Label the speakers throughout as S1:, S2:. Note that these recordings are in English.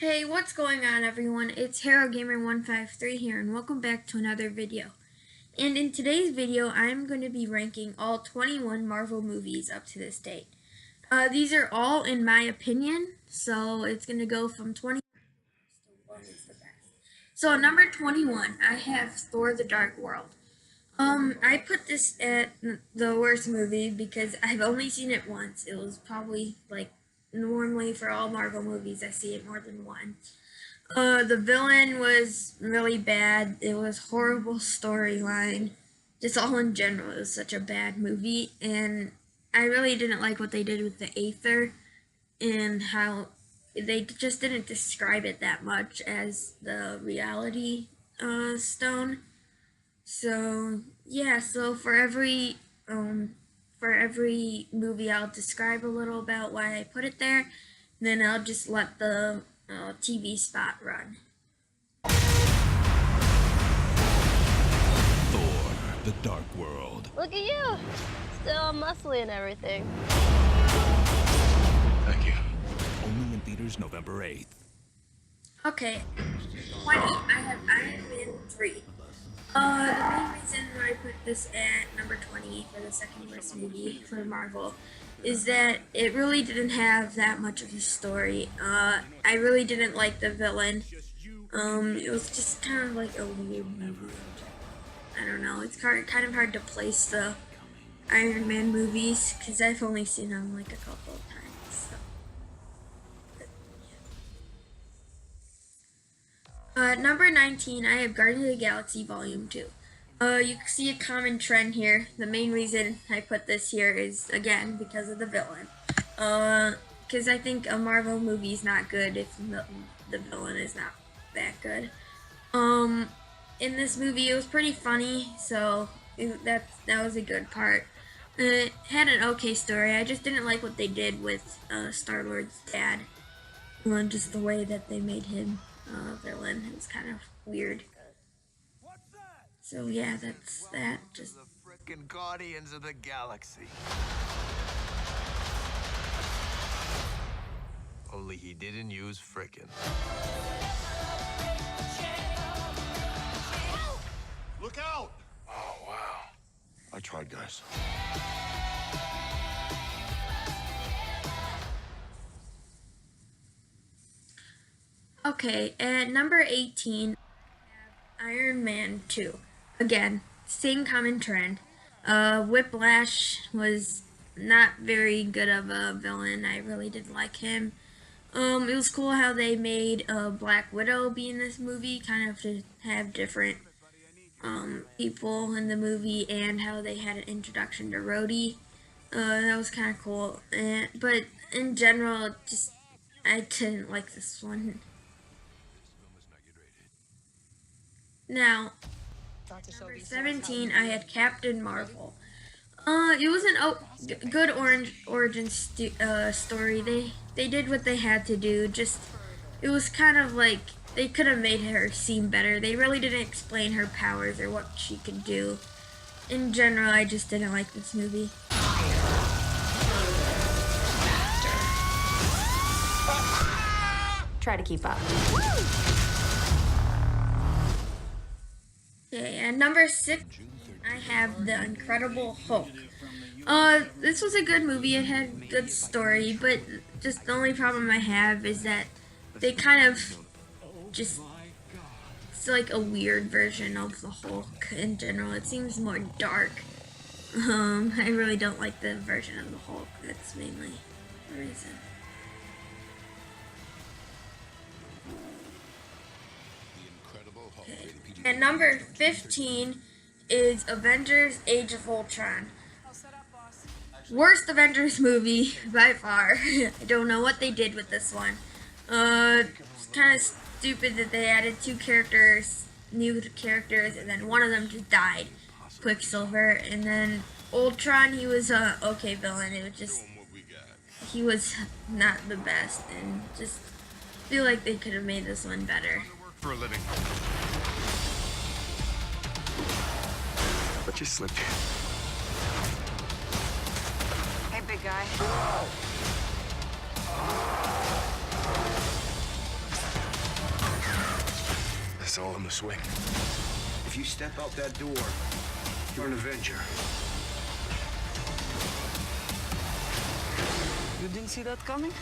S1: Hey, what's going on everyone? It's HeroGamer153 here and welcome back to another video. And in today's video, I'm going to be ranking all 21 Marvel movies up to this date. These are all in my opinion, so it's going to go from 20 to 1 is the best. So number 21, I have Thor the Dark World. I put this at the worst movie because I've only seen it once. It was probably like normally for all Marvel movies I see it more than once. The villain was really bad. It was horrible storyline. Just all in general, it was such a bad movie, and I really didn't like what they did with the Aether and how they just didn't describe it that much as the reality stone. So yeah, so for every movie I'll describe a little about why I put it there, and then I'll just let the TV spot run.
S2: Thor, the Dark World.
S3: Look at you, still muscly and everything.
S2: Thank you. Only in theaters November 8th.
S1: Okay, 20, I have Ironman 3. The main reason I put this at number 20 for the second worst movie for Marvel is that it really didn't have that much of a story. I really didn't like the villain. It was just kind of like a weird movie. I don't know, it's kind of hard to place the Iron Man movies because I've only seen them like a couple of times. Number 19, I have Guardians of the Galaxy Volume 2. You can see a common trend here. The main reason I put this here is, again, because of the villain. Because I think a Marvel movie is not good if the villain is not that good. In this movie, it was pretty funny, so that was a good part. It had an okay story. I just didn't like what they did with Star-Lord's dad. Just the way that they made him villain. It was kind of weird. So yeah, that's that. Just
S4: the frickin' Guardians of the Galaxy. Only he didn't use frickin'.
S5: Look out! Oh, wow. I tried, guys.
S1: okay. At number 18, Iron Man 2. Again, same common trend. Whiplash was not very good of a villain. I really didn't like him. It was cool how they made Black Widow be in this movie, kind of to have different people in the movie, and how they had an introduction to Rhodey. That was kind of cool. But in general, just I didn't like this one. Now, number 17, I had Captain Marvel. It was a good origin story. They did what they had to do. Just it was kind of like they could have made her seem better. They really didn't explain her powers or what she could do. In general, I just didn't like this movie.
S6: Try to keep up.
S1: Okay, and number 6, I have The Incredible Hulk. This was a good movie. It had a good story, but just the only problem I have is that they kind of just, it's like a weird version of the Hulk in general. It seems more dark. I really don't like the version of the Hulk. That's mainly the reason. Okay. And number 15 is Avengers Age of Ultron. Worst Avengers movie by far. I don't know what they did with this one. It's kind of stupid that they added new characters, and then one of them just died, Quicksilver, and then Ultron, he was a okay villain. It was just, he was not the best, and just feel like they could have made this one better.
S5: For a living.
S4: But you slipped.
S6: Hey, big guy.
S5: It's all in the swing. If you step out that door, you're an Avenger.
S7: You didn't see that coming?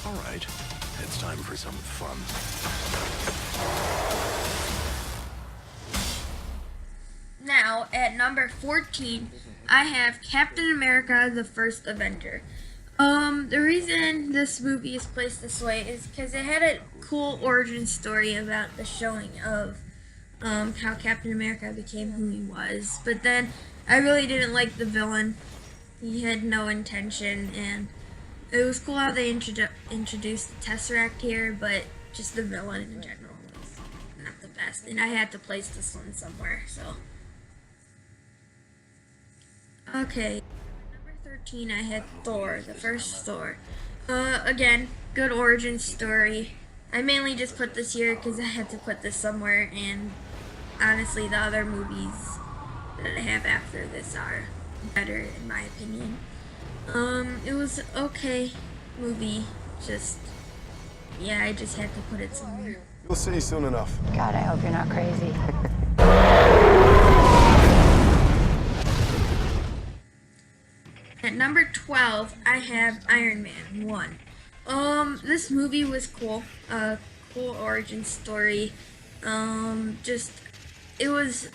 S5: All right. It's time for some fun.
S1: Now, at number 14, I have Captain America, the First Avenger. The reason this movie is placed this way is because it had a cool origin story about the showing of how Captain America became who he was. But then I really didn't like the villain. He had no intention, and it was cool how they introduced the Tesseract here, but just the villain in general was not the best. And I had to place this one somewhere, so. Okay. Number 13, I had Thor, the first Thor. Again, good origin story. I mainly just put this here because I had to put this somewhere, and honestly, the other movies that I have after this are better, in my opinion. It was okay movie, just, yeah, I just had to put it somewhere.
S5: You'll see soon enough.
S6: God, I hope you're not crazy.
S1: At number 12, I have Ironman 1. This movie was cool. Cool origin story. It was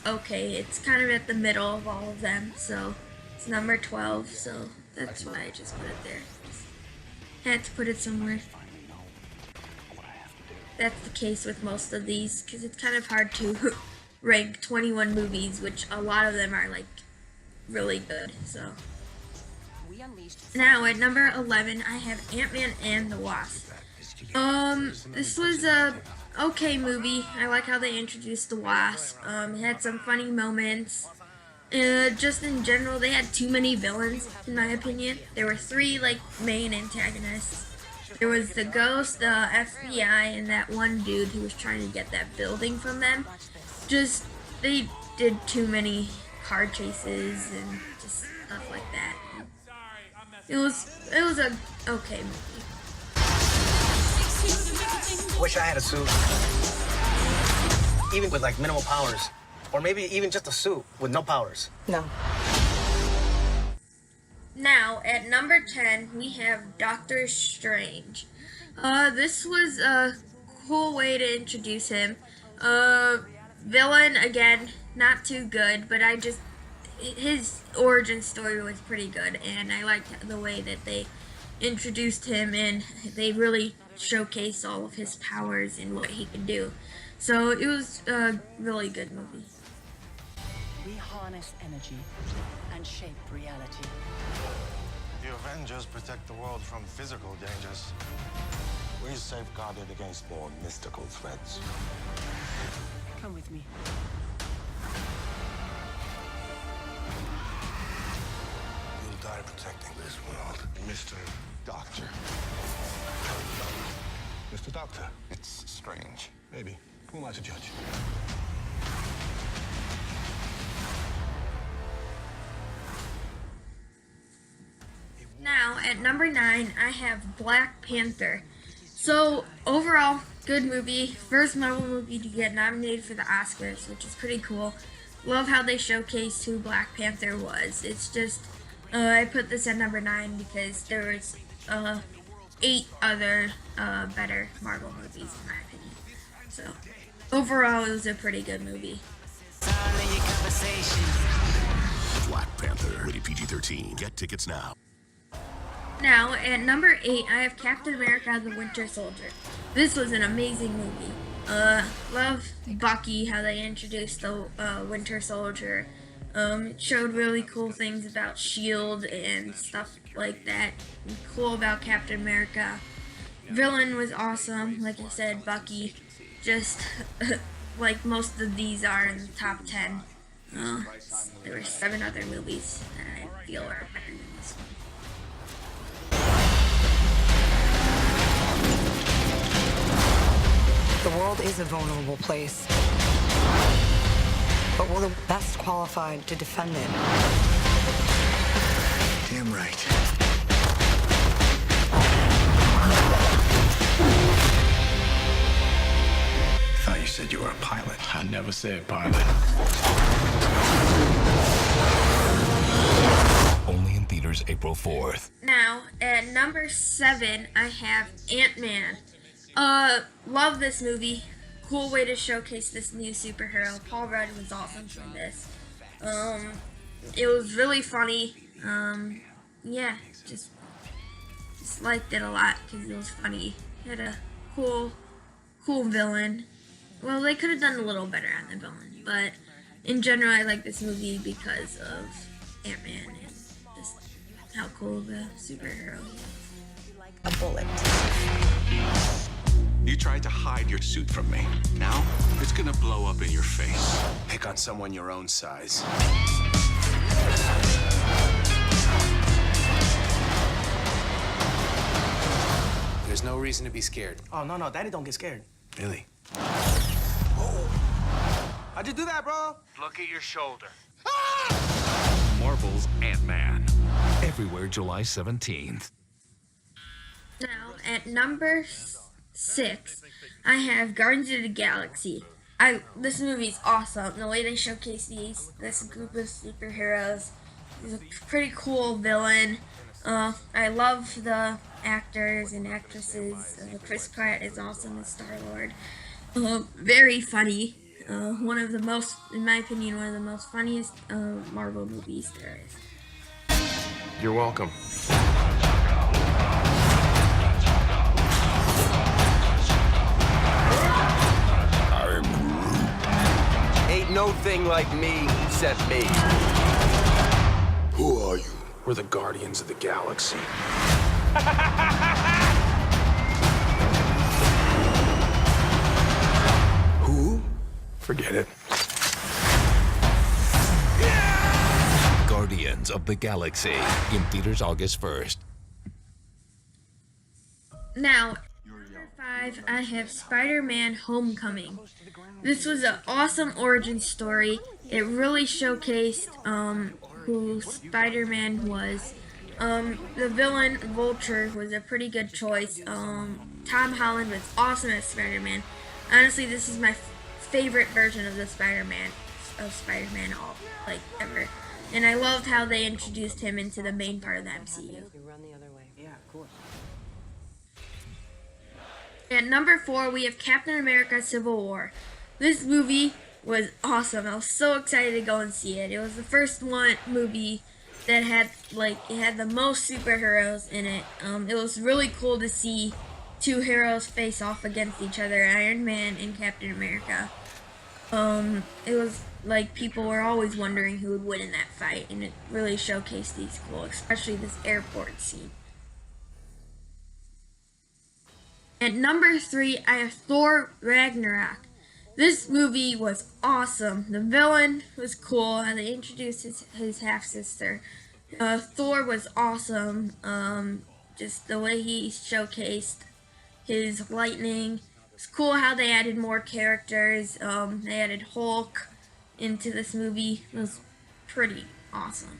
S1: okay. It's kind of at the middle of all of them, so it's number 12, so that's why I just put it there. Just had to put it somewhere. That's the case with most of these, because it's kind of hard to rank 21 movies, which a lot of them are, like, really good, so. Now, at number 11, I have Ant-Man and the Wasp. This was a okay movie. I like how they introduced the Wasp. It had some funny moments. Just in general, they had too many villains, in my opinion. There were 3, like, main antagonists. There was the Ghost, the FBI, and that one dude who was trying to get that building from them. Just, they did too many car chases and just stuff like that. It was a okay movie.
S8: Wish I had a suit. Even with like minimal powers. Or maybe even just a suit with no powers.
S6: No.
S1: Now, at number 10, we have Doctor Strange. This was a cool way to introduce him. Villain, again, not too good, but his origin story was pretty good, and I liked the way that they introduced him, and they really showcased all of his powers and what he could do. So it was a really good movie.
S9: We harness energy and shape reality.
S5: The Avengers protect the world from physical dangers. We safeguard it against more mystical threats.
S9: Come with me.
S5: You'll die protecting this world, Mr. Doctor. Mr. Doctor. It's strange. Maybe. Who am I to judge?
S1: Now, at number 9, I have Black Panther. So, overall, good movie. First Marvel movie to get nominated for the Oscars, which is pretty cool. Love how they showcased who Black Panther was. It's just, I put this at number 9 because there was 8 other better Marvel movies, in my opinion. So, overall, it was a pretty good movie.
S2: Black Panther, rated PG-13. Get tickets now.
S1: Now, at number 8, I have Captain America, the Winter Soldier. This was an amazing movie. Love Bucky, how they introduced the Winter Soldier. It showed really cool things about S.H.I.E.L.D. and stuff like that. Cool about Captain America. Villain was awesome, like I said, Bucky. Just like most of these are in the top 10. There were 7 other movies that I feel are better than this one.
S9: The world is a vulnerable place. But we're the best qualified to defend it.
S5: Damn right. Thought you
S7: said you were a pilot. I never said pilot.
S2: Only in theaters April 4th.
S1: Now, at number 7, I have Ant-Man. Love this movie. Cool way to showcase this new superhero. Paul Rudd was awesome for this. It was really funny. Yeah, just liked it a lot because it was funny. It had a cool villain. Well, they could have done a little better on the villain, but in general, I like this movie because of Ant-Man and just how cool of a superhero he is.
S9: A bullet.
S7: You tried to hide your suit from me. Now, it's gonna blow up in your face. Pick on someone your own size.
S8: There's no reason to be scared.
S10: Oh, no, Daddy don't get scared.
S7: Really?
S10: How'd you do that, bro?
S4: Look at your shoulder.
S2: Marvel's Ant-Man. Everywhere July 17th.
S1: Now, at number 6, I have Guardians of the Galaxy. This movie's awesome. The way they showcase this group of superheroes is a pretty cool villain. I love the actors and actresses. Chris Pratt is awesome as Star-Lord. Very funny. One of the most, in my opinion, one of the most funniest Marvel movies there is.
S7: You're welcome.
S8: Ain't no thing like me except me.
S7: Who are you? We're the Guardians of the Galaxy. Who? Forget it.
S2: Guardians of the Galaxy. In theaters August 1st.
S1: Now, number 5, I have Spiderman Homecoming. This was an awesome origin story. It really showcased who Spider-Man was. The villain, Vulture, was a pretty good choice. Tom Holland was awesome as Spider-Man. Honestly, this is my favorite version of the Spider-Man all, like, ever. And I loved how they introduced him into the main part of the MCU.
S10: Yeah, of course.
S1: At number 4, we have Captain America Civil War. This movie was awesome. I was so excited to go and see it. It was the first movie that had, it had the most superheroes in it. It was really cool to see two heroes face off against each other, Iron Man and Captain America. It was like people were always wondering who would win in that fight, and it really showcased these cool, especially this airport scene. At number 3, I have Thor Ragnarok. This movie was awesome. The villain was cool, and they introduced his half-sister. Thor was awesome. Just the way he showcased his lightning. It's cool how they added more characters. They added Hulk into this movie. It was pretty awesome.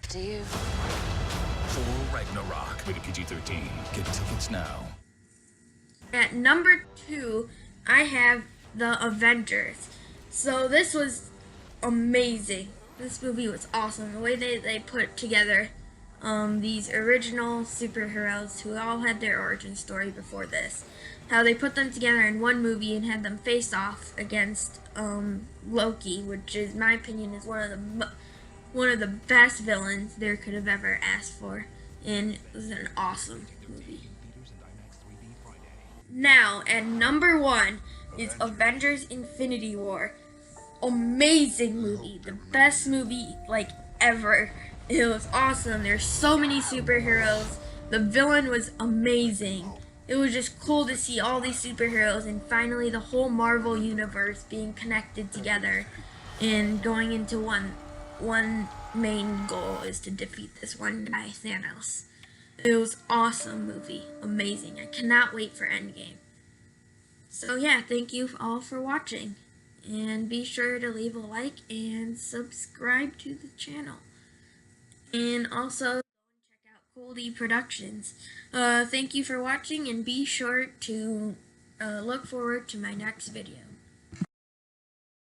S9: Do you?
S2: Thor Ragnarok. Rated PG-13. Get tickets now.
S1: At number 2, I have the Avengers. So this was amazing. This movie was awesome. The way they put together these original superheroes who all had their origin story before this. How they put them together in one movie and had them face off against Loki, which is, in my opinion, is one of the best villains there could have ever asked for. And it was an awesome movie. Now, at number 1 is Avengers Infinity War. Amazing movie. The best movie, ever. It was awesome. There's so many superheroes. The villain was amazing. It was just cool to see all these superheroes and finally the whole Marvel universe being connected together and going into one main goal is to defeat this one guy, Thanos. It was awesome movie. Amazing. I cannot wait for Endgame. So yeah, thank you all for watching. And be sure to leave a like and subscribe to the channel. And also check out Coldy Productions. Thank you for watching and be sure to look forward to my next video.